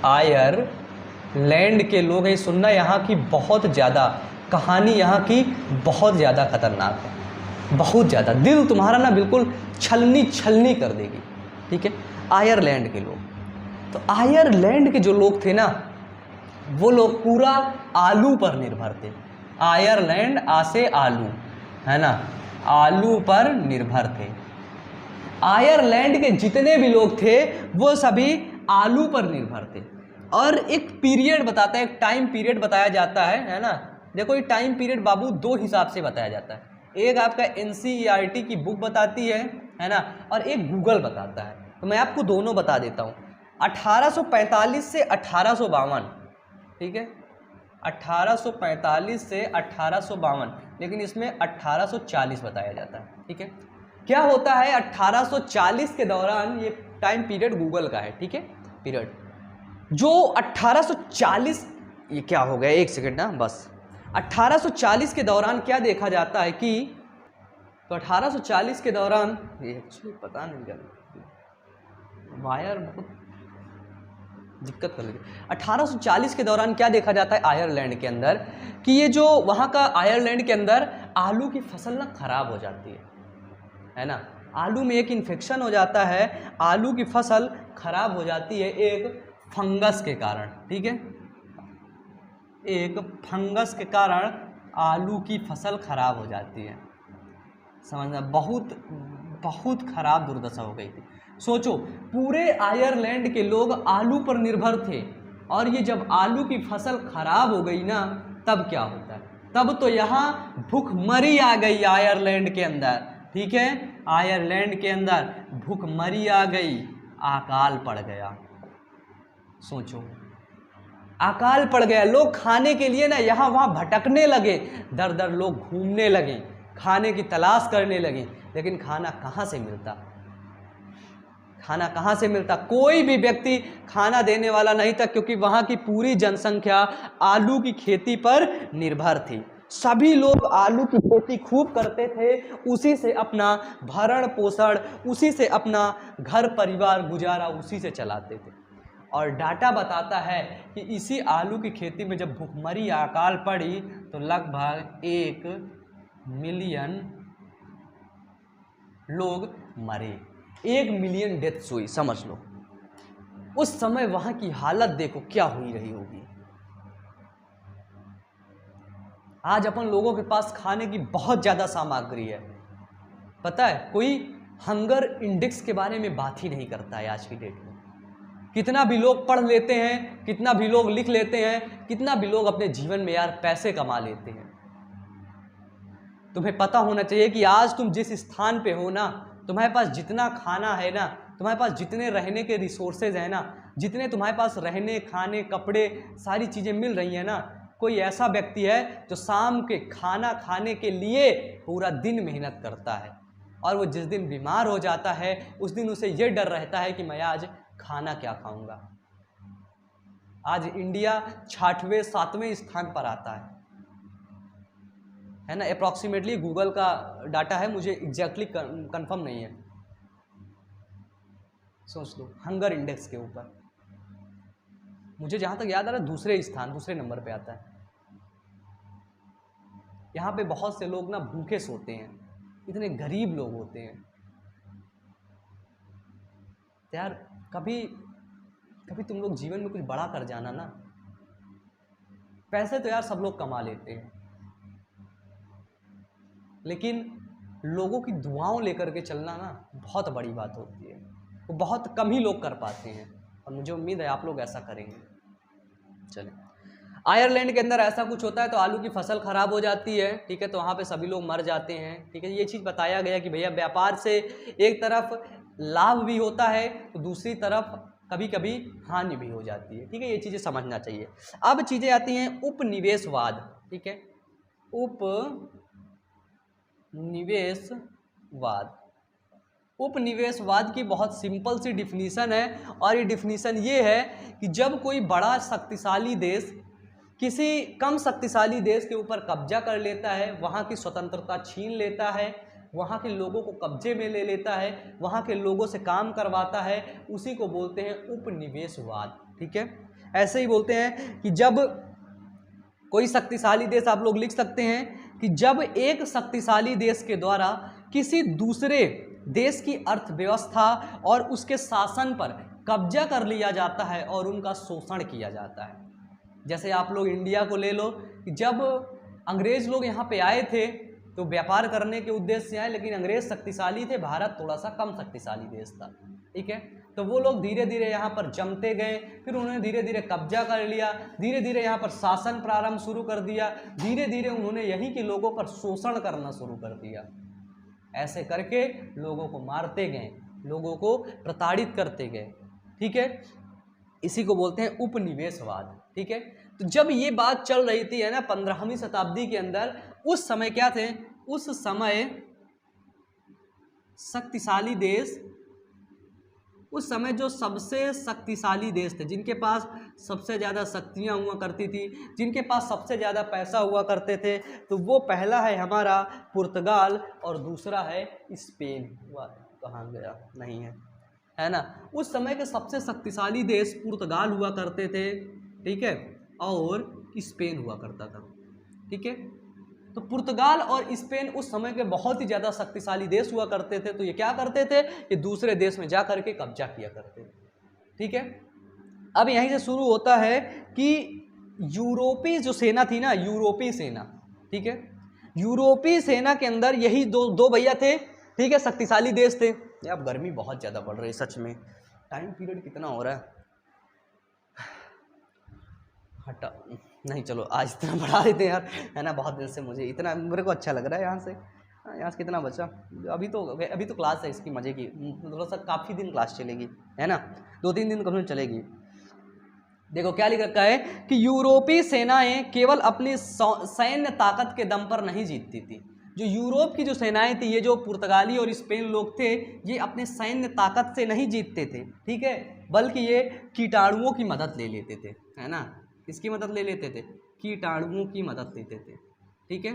आयरलैंड के लोग हैं, सुनना यहाँ की बहुत ज़्यादा कहानी, यहाँ की बहुत ज़्यादा खतरनाक है, बहुत ज़्यादा, दिल तुम्हारा ना बिल्कुल छलनी छलनी कर देगी, ठीक है। आयरलैंड के लोग, तो आयरलैंड के जो लोग थे ना, वो लोग पूरा आलू पर निर्भर थे। आयरलैंड से आलू, है ना, आलू पर निर्भर थे। आयरलैंड के जितने भी लोग थे वो सभी आलू पर निर्भर थे। और एक पीरियड बताता है, एक टाइम पीरियड बताया जाता है ना। देखो ये टाइम पीरियड बाबू दो हिसाब से बताया जाता है, एक आपका NCERT की बुक बताती है ना, और एक गूगल बताता है। तो मैं आपको दोनों बता देता हूँ। 1845 से 1852, ठीक है, 1845 से 1852, लेकिन इसमें 1840 बताया जाता है, ठीक है। क्या होता है 1840 के दौरान, ये टाइम पीरियड गूगल का है, ठीक है, पीरियड जो 1840, ये क्या हो गया, एक सेकेंड ना बस। 1840 के दौरान क्या देखा जाता है कि, तो 1840 के दौरान, ये एक्चुअली पता नहीं क्या वायर बहुत दिक्कत कर लगी। 1840 के दौरान क्या देखा जाता है आयरलैंड के अंदर, कि ये जो वहाँ का आयरलैंड के अंदर आलू की फसल ना खराब हो जाती है ना, आलू में एक इन्फेक्शन हो जाता है, आलू की फसल खराब हो जाती है एक फंगस के कारण, ठीक है, एक फंगस के कारण आलू की फसल खराब हो जाती है। समझना, बहुत बहुत खराब दुर्दशा हो गई थी। सोचो पूरे आयरलैंड के लोग आलू पर निर्भर थे, और ये जब आलू की फसल खराब हो गई ना, तब क्या होता है, तब तो यहाँ भूखमरी आ गई आयरलैंड के अंदर, ठीक है, आयरलैंड के अंदर भूखमरी आ गई, अकाल पड़ गया। सोचो अकाल पड़ गया, लोग खाने के लिए ना यहाँ वहाँ भटकने लगे, दर दर लोग घूमने लगे, खाने की तलाश करने लगे, लेकिन खाना कहाँ से मिलता, खाना कहाँ से मिलता, कोई भी व्यक्ति खाना देने वाला नहीं था, क्योंकि वहाँ की पूरी जनसंख्या आलू की खेती पर निर्भर थी। सभी लोग आलू की खेती खूब करते थे, उसी से अपना भरण पोषण, उसी से अपना घर परिवार गुजारा उसी से चलाते थे। और डाटा बताता है कि इसी आलू की खेती में जब भूखमरी या अकाल पड़ी तो लगभग 1 मिलियन लोग मरे। 1 मिलियन डेथ्स हुई, समझ लो। उस समय वहां की हालत देखो क्या हुई रही होगी। आज अपन लोगों के पास खाने की बहुत ज्यादा सामग्री है, पता है, कोई हंगर इंडेक्स के बारे में बात ही नहीं करता है आज की डेट में। कितना भी लोग पढ़ लेते हैं, कितना भी लोग लिख लेते हैं, कितना भी लोग अपने जीवन में यार पैसे कमा लेते हैं। तुम्हें पता होना चाहिए कि आज तुम जिस स्थान पे हो ना, तुम्हारे पास जितना खाना है ना, तुम्हारे पास जितने रहने के रिसोर्सेज है ना, जितने तुम्हारे पास रहने खाने कपड़े सारी चीज़ें मिल रही है ना, कोई ऐसा व्यक्ति है जो शाम के खाना खाने के लिए पूरा दिन मेहनत करता है और वो जिस दिन बीमार हो जाता है उस दिन उसे ये डर रहता है कि मैं आज खाना क्या खाऊंगा। आज इंडिया 6वें 7वें स्थान पर आता है ना, अप्रॉक्सीमेटली गूगल का डाटा है, मुझे एग्जैक्टली कंफर्म नहीं है। सोच लो हंगर इंडेक्स के ऊपर मुझे जहां तक याद आ रहा है दूसरे नंबर पे आता है। यहाँ पे बहुत से लोग ना भूखे सोते हैं, इतने गरीब लोग होते हैं। तो यार कभी तुम लोग जीवन में कुछ बड़ा कर जाना ना। पैसे तो यार सब लोग कमा लेते हैं, लेकिन लोगों की दुआओं लेकर के चलना ना बहुत बड़ी बात होती है। वो बहुत कम ही लोग कर पाते हैं और मुझे उम्मीद है आप लोग ऐसा करेंगे। चलें, आयरलैंड के अंदर ऐसा कुछ होता है तो आलू की फसल खराब हो जाती है, ठीक है, तो वहाँ पे सभी लोग मर जाते हैं, ठीक है। ये चीज़ बताया गया कि भैया व्यापार से एक तरफ लाभ भी होता है तो दूसरी तरफ कभी कभी हानि भी हो जाती है, ठीक है। ये चीज़ें समझना चाहिए। अब चीज़ें आती हैं उपनिवेशवाद, ठीक है, उपनिवेशवाद की बहुत सिंपल सी डिफिनीशन है और ये डिफिनीशन ये है कि जब कोई बड़ा शक्तिशाली देश किसी कम शक्तिशाली देश के ऊपर कब्जा कर लेता है, वहाँ की स्वतंत्रता छीन लेता है, वहाँ के लोगों को कब्जे में ले लेता है, वहाँ के लोगों से काम करवाता है, उसी को बोलते हैं उपनिवेशवाद, ठीक है। ऐसे ही बोलते हैं कि जब कोई शक्तिशाली देश, आप लोग लिख सकते हैं कि जब एक शक्तिशाली देश के द्वारा किसी दूसरे देश की अर्थव्यवस्था और उसके शासन पर कब्जा कर लिया जाता है और उनका शोषण किया जाता है। जैसे आप लोग इंडिया को ले लो कि जब अंग्रेज लोग यहाँ पे आए थे तो व्यापार करने के उद्देश्य से आए, लेकिन अंग्रेज शक्तिशाली थे, भारत थोड़ा सा कम शक्तिशाली देश था, ठीक है। तो वो लोग धीरे धीरे यहाँ पर जमते गए, फिर उन्होंने धीरे धीरे कब्जा कर लिया, धीरे धीरे यहाँ पर शासन प्रारंभ शुरू कर दिया, धीरे धीरे उन्होंने यहीं के लोगों पर शोषण करना शुरू कर दिया। ऐसे करके लोगों को मारते गए, लोगों को प्रताड़ित करते गए, ठीक है। इसी को बोलते हैं उपनिवेशवाद, ठीक है। तो जब ये बात चल रही थी है ना 15वीं शताब्दी के अंदर, उस समय क्या थे, उस समय शक्तिशाली देश, उस समय जो सबसे शक्तिशाली देश थे, जिनके पास सबसे ज़्यादा शक्तियाँ हुआ करती थी, जिनके पास सबसे ज़्यादा पैसा हुआ करते थे, तो वो पहला है हमारा पुर्तगाल और दूसरा है स्पेन। कहाँ गया, नहीं है ना। उस समय के सबसे शक्तिशाली देश पुर्तगाल हुआ करते थे, ठीक है, और स्पेन हुआ करता था, ठीक है। तो पुर्तगाल और स्पेन उस समय के बहुत ही ज़्यादा शक्तिशाली देश हुआ करते थे। तो ये क्या करते थे, ये दूसरे देश में जा करके कब्जा किया करते थे, ठीक है। अब यहीं से शुरू होता है कि यूरोपीय जो सेना थी ना, यूरोपीय सेना, ठीक है, यूरोपीय सेना के अंदर यही दो भैया थे, ठीक है, शक्तिशाली देश थे। अब गर्मी बहुत ज़्यादा बढ़ रही है सच में, टाइम पीरियड कितना हो रहा है, हटा नहीं, चलो आज इतना बढ़ा देते हैं यार, है ना। बहुत दिन से मुझे इतना, मेरे को अच्छा लग रहा है यहाँ से कितना बचा, अभी तो क्लास है इसकी, मज़े की, थोड़ा सा काफ़ी दिन क्लास चलेगी, है ना, 2-3 दिन कभी चलेगी। देखो क्या लिख रखा है कि यूरोपीय सेनाएं केवल अपनी सैन्य ताकत के दम पर नहीं जीतती थी। जो यूरोप की जो सेनाएं थी, ये जो पुर्तगाली और स्पेन लोग थे, ये अपने सैन्य ताकत से नहीं जीतते थे, ठीक है, बल्कि ये कीटाणुओं की मदद ले लेते थे, है ना। किसकी मदद ले लेते थे, कीटाणुओं की मदद लेते थे, ठीक है,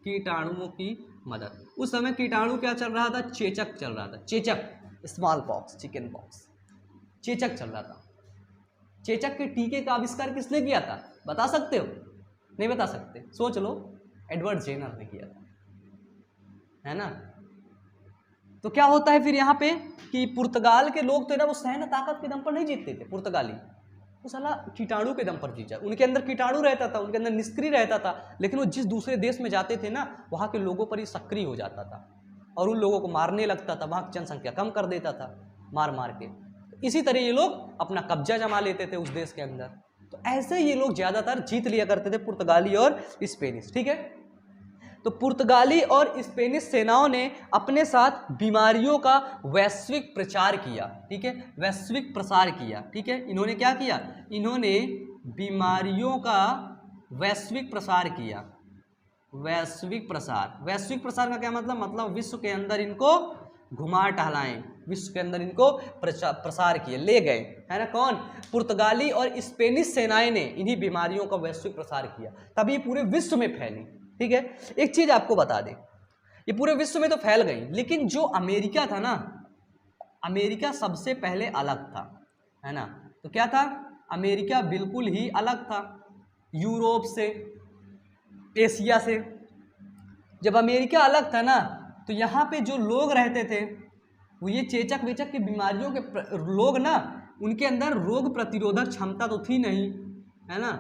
कीटाणुओं की मदद। उस समय कीटाणु क्या चल रहा था, चेचक चल रहा था, चेचक, स्मॉल पॉक्स, चिकन पॉक्स, चेचक चल रहा था, चेचक के टीके का आविष्कार किसने किया था, बता सकते हो? नहीं बता सकते, सोच लो। एडवर्ड जेनर ने किया था, है ना। तो क्या होता है फिर यहाँ पे कि पुर्तगाल के लोग तो ना वो सैन्य ताकत के दम पर नहीं जीतते थे, पुर्तगाली वो साला कीटाणु के दम पर जीता। उनके अंदर कीटाणु रहता था, उनके अंदर निष्क्रिय रहता था, लेकिन वो जिस दूसरे देश में जाते थे ना, वहाँ के लोगों पर ही सक्रिय हो जाता था और उन लोगों को मारने लगता था, वहाँ की जनसंख्या कम कर देता था मार मार के। इसी तरह ये लोग अपना कब्जा जमा लेते थे उस देश के अंदर। तो ऐसे ये लोग ज़्यादातर जीत लिया करते थे, पुर्तगाली और स्पेनिश, ठीक है। तो पुर्तगाली और स्पेनिश सेनाओं ने अपने साथ बीमारियों का वैश्विक प्रचार किया, ठीक है, वैश्विक प्रसार किया, ठीक है। इन्होंने क्या किया, इन्होंने बीमारियों का वैश्विक प्रसार किया। वैश्विक प्रसार, वैश्विक प्रसार का क्या मतलब विश्व के अंदर इनको घुमा टहलाएं, विश्व के अंदर इनको प्रसार किए, ले गए, है ना। कौन? पुर्तगाली और स्पेनिश सेनाएं ने इन्हीं बीमारियों का वैश्विक प्रसार किया, तभी पूरे विश्व में फैली, ठीक है। एक चीज आपको बता दें, ये पूरे विश्व में तो फैल गई, लेकिन जो अमेरिका था ना, अमेरिका सबसे पहले अलग था, है ना। तो क्या था, अमेरिका बिल्कुल ही अलग था यूरोप से, एशिया से। जब अमेरिका अलग था ना, तो यहाँ पे जो लोग रहते थे वो ये चेचक वेचक की बीमारियों के लोग ना, उनके अंदर रोग प्रतिरोधक क्षमता तो थी नहीं, है ना।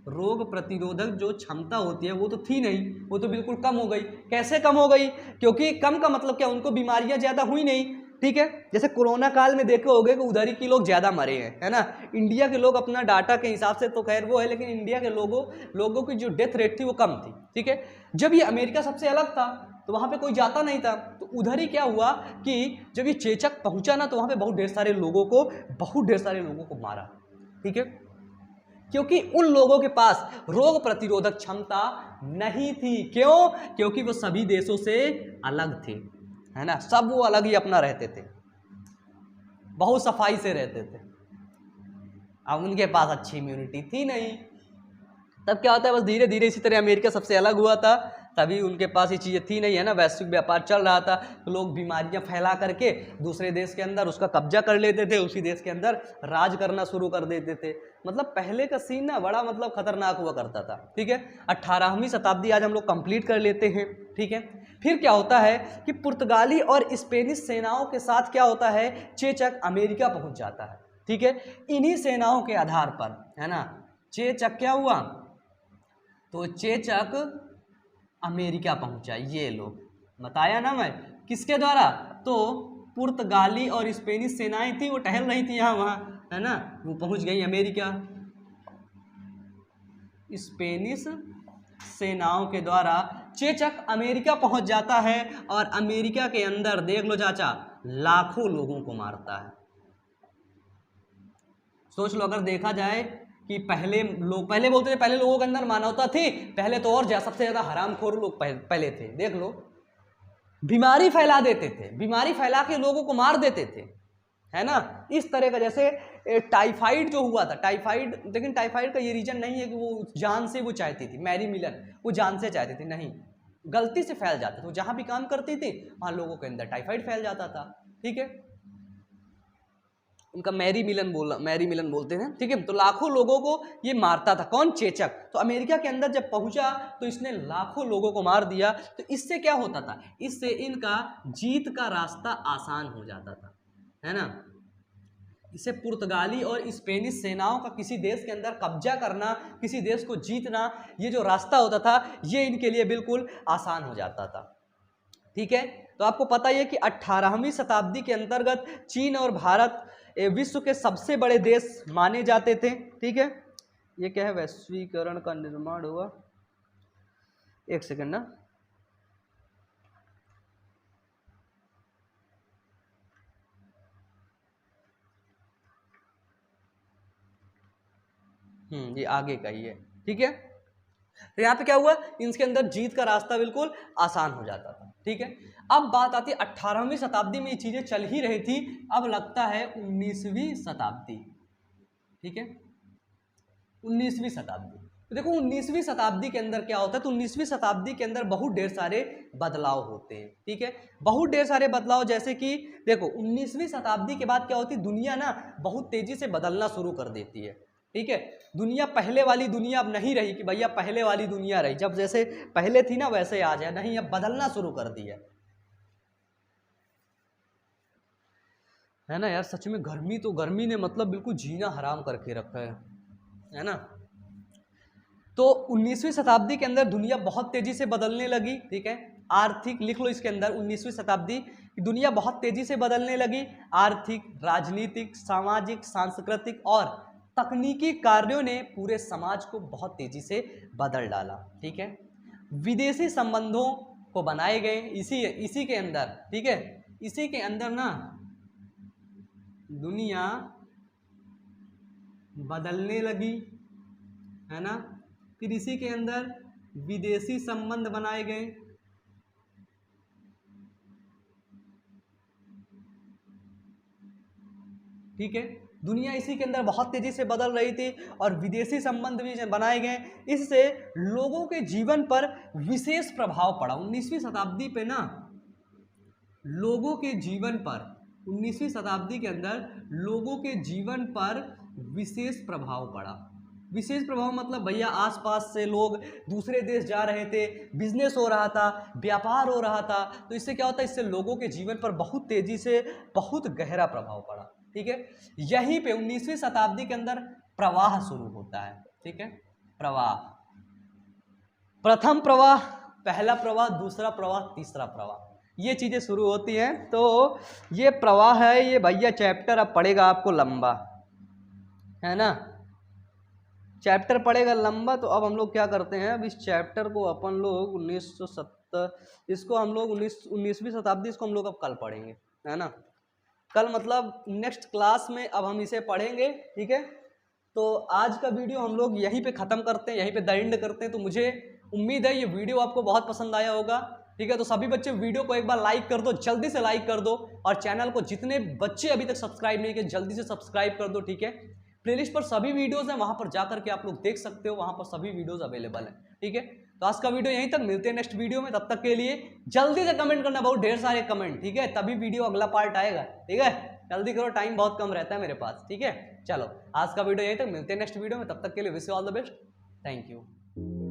रोग प्रतिरोधक जो क्षमता होती है वो तो थी नहीं, वो तो बिल्कुल कम हो गई। कैसे कम हो गई? क्योंकि कम का मतलब क्या, उनको बीमारियां ज़्यादा हुई नहीं, ठीक है। जैसे कोरोना काल में देखे होगे कि उधर ही के लोग ज़्यादा मरे हैं, है ना। इंडिया के लोग अपना डाटा के हिसाब से तो खैर वो है, लेकिन इंडिया के लोगों की जो डेथ रेट थी वो कम थी, ठीक है। जब ये अमेरिका सबसे अलग था तो वहाँ पे कोई जाता नहीं था, तो उधर ही क्या हुआ कि जब ये चेचक पहुँचा ना, तो वहाँ पे बहुत ढेर सारे लोगों को मारा, ठीक है। क्योंकि उन लोगों के पास रोग प्रतिरोधक क्षमता नहीं थी। क्यों? क्योंकि वो सभी देशों से अलग थे, है ना। सब वो अलग ही अपना रहते थे, बहुत सफाई से रहते थे। अब उनके पास अच्छी इम्यूनिटी थी नहीं। तब क्या होता है, बस धीरे धीरे इसी तरह अमेरिका सबसे अलग हुआ था, तभी उनके पास ये चीज़ें थी नहीं, है ना। वैश्विक व्यापार चल रहा था, तो लोग बीमारियां फैला करके दूसरे देश के अंदर उसका कब्जा कर लेते थे, उसी देश के अंदर राज करना शुरू कर देते थे। मतलब पहले का सीन ना बड़ा खतरनाक हुआ करता था, ठीक है। 18वीं शताब्दी आज हम लोग कंप्लीट कर लेते हैं, ठीक है। फिर क्या होता है कि पुर्तगाली और स्पेनिश सेनाओं के साथ क्या होता है, चेचक अमेरिका पहुँच जाता है, ठीक है। इन्हीं सेनाओं के आधार पर, है ना, चेचक क्या हुआ, तो चेचक अमेरिका पहुंचा। ये लोग बताया ना मैं, किसके द्वारा, तो पुर्तगाली और स्पेनिश सेनाएं थी, वो टहल रही थी यहाँ वहाँ, है ना, वो पहुंच गई अमेरिका। स्पेनिश सेनाओं के द्वारा चेचक अमेरिका पहुंच जाता है और अमेरिका के अंदर देख लो चाचा, लाखों लोगों को मारता है। सोच लो, अगर देखा जाए कि पहले बोलते थे पहले लोगों के अंदर मानवता थी, पहले तो और सबसे ज़्यादा हरामखोर लोग पहले थे। देख लो, बीमारी फैला देते थे, बीमारी फैला के लोगों को मार देते थे, है ना। इस तरह का, जैसे टाइफाइड जो हुआ था, टाइफाइड, लेकिन टाइफाइड का ये रीजन नहीं है कि वो जान से वो चाहती थी, मैरी मिलन वो जान से चाहती थी, नहीं, गलती से फैल जाते थे। वो जहाँ भी काम करती थी वहाँ लोगों के अंदर टाइफाइड फैल जाता था, ठीक है। उनका मैरी मिलन बोलते हैं, ठीक है। तो लाखों लोगों को ये मारता था, कौन, चेचक। तो अमेरिका के अंदर जब पहुंचा तो इसने लाखों लोगों को मार दिया। तो इससे क्या होता था, इससे इनका जीत का रास्ता आसान हो जाता था, है ना। इससे पुर्तगाली और स्पेनिश सेनाओं का किसी देश के अंदर कब्जा करना, किसी देश को जीतना, ये जो रास्ता होता था ये इनके लिए बिल्कुल आसान हो जाता था, ठीक है। तो आपको पता ही है कि 18वीं शताब्दी के अंतर्गत चीन और भारत विश्व के सबसे बड़े देश माने जाते थे, ठीक है। ये क्या है, वैश्वीकरण का निर्माण हुआ, एक सेकंड ना, ये आगे का ही है, ठीक है। तो यहाँ पे क्या हुआ, इनके अंदर जीत का रास्ता बिल्कुल आसान हो जाता था, ठीक है। अब बात आती है 18वीं शताब्दी में ये चीजें चल ही रही थी, अब लगता है 19वीं शताब्दी, ठीक है, 19वीं शताब्दी। तो देखो 19वीं शताब्दी के अंदर क्या होता है, तो 19वीं शताब्दी के अंदर बहुत ढेर सारे बदलाव होते हैं, ठीक है, बहुत ढेर सारे बदलाव। जैसे कि देखो 19वीं शताब्दी के बाद क्या होती है, दुनिया ना बहुत तेजी से बदलना शुरू कर देती है, ठीक है। दुनिया पहले वाली दुनिया अब नहीं रही कि भैया पहले वाली दुनिया रही, जब जैसे पहले थी ना वैसे आ जाए, नहीं, अब बदलना शुरू कर दिया है ना यार। सच में गर्मी तो गर्मी ने मतलब बिल्कुल जीना हराम करके रखा है ना। तो 19वीं शताब्दी के अंदर दुनिया बहुत तेजी से बदलने लगी, ठीक है। आर्थिक लिख लो इसके अंदर, 19वीं शताब्दी की दुनिया बहुत तेजी से बदलने लगी। आर्थिक, राजनीतिक, सामाजिक, सांस्कृतिक और तकनीकी कार्यों ने पूरे समाज को बहुत तेजी से बदल डाला, ठीक है। विदेशी संबंधों को बनाए गए इसी के अंदर, ठीक है, इसी के अंदर ना दुनिया बदलने लगी, है ना। फिर इसी के अंदर विदेशी संबंध बनाए गए, ठीक है। दुनिया इसी के अंदर बहुत तेजी से बदल रही थी और विदेशी संबंध भी बनाए गए। इससे लोगों के जीवन पर विशेष प्रभाव पड़ा 19वीं शताब्दी पे ना, लोगों के जीवन पर 19वीं शताब्दी के अंदर लोगों के जीवन पर विशेष प्रभाव पड़ा। विशेष प्रभाव मतलब भैया आसपास से लोग दूसरे देश जा रहे थे, बिजनेस हो रहा था, व्यापार हो रहा था, तो इससे क्या होता है, इससे लोगों के जीवन पर बहुत तेजी से बहुत गहरा प्रभाव पड़ा, ठीक है। यहीं पे 19वीं शताब्दी के अंदर प्रवाह शुरू होता है, ठीक है। प्रवाह, प्रथम प्रवाह, पहला प्रवाह, दूसरा प्रवाह, तीसरा प्रवाह, ये चीजें शुरू होती हैं। तो ये प्रवाह है, ये भैया चैप्टर अब पढ़ेगा आपको लंबा, है ना, चैप्टर पड़ेगा लंबा। तो अब हम लोग क्या करते हैं, अब इस चैप्टर को अपन लोग 1970, इसको हम लोग 19वीं शताब्दी, इसको हम लोग अब कल पढ़ेंगे, है ना। कल मतलब नेक्स्ट क्लास में अब हम इसे पढ़ेंगे, ठीक है। तो आज का वीडियो हम लोग यहीं पे ख़त्म करते हैं, यहीं पे द एंड करते हैं। तो मुझे उम्मीद है ये वीडियो आपको बहुत पसंद आया होगा, ठीक है। तो सभी बच्चे वीडियो को एक बार लाइक कर दो, जल्दी से लाइक कर दो, और चैनल को जितने बच्चे अभी तक सब्सक्राइब नहीं किए जल्दी से सब्सक्राइब कर दो, ठीक है। प्लेलिस्ट पर सभी वीडियोस हैं, वहां पर जाकर के आप लोग देख सकते हो, वहां पर सभी वीडियोस अवेलेबल हैं, ठीक है। तो आज का वीडियो यहीं तक, मिलते हैं नेक्स्ट वीडियो में। तब तक के लिए जल्दी से कमेंट करना, बहुत ढेर सारे कमेंट, ठीक है, तभी वीडियो अगला पार्ट आएगा, ठीक है। जल्दी करो, टाइम बहुत कम रहता है मेरे पास, ठीक है। चलो आज का वीडियो यहीं तक, मिलते हैं नेक्स्ट वीडियो में। तब तक के लिए wish you all the best, thank you.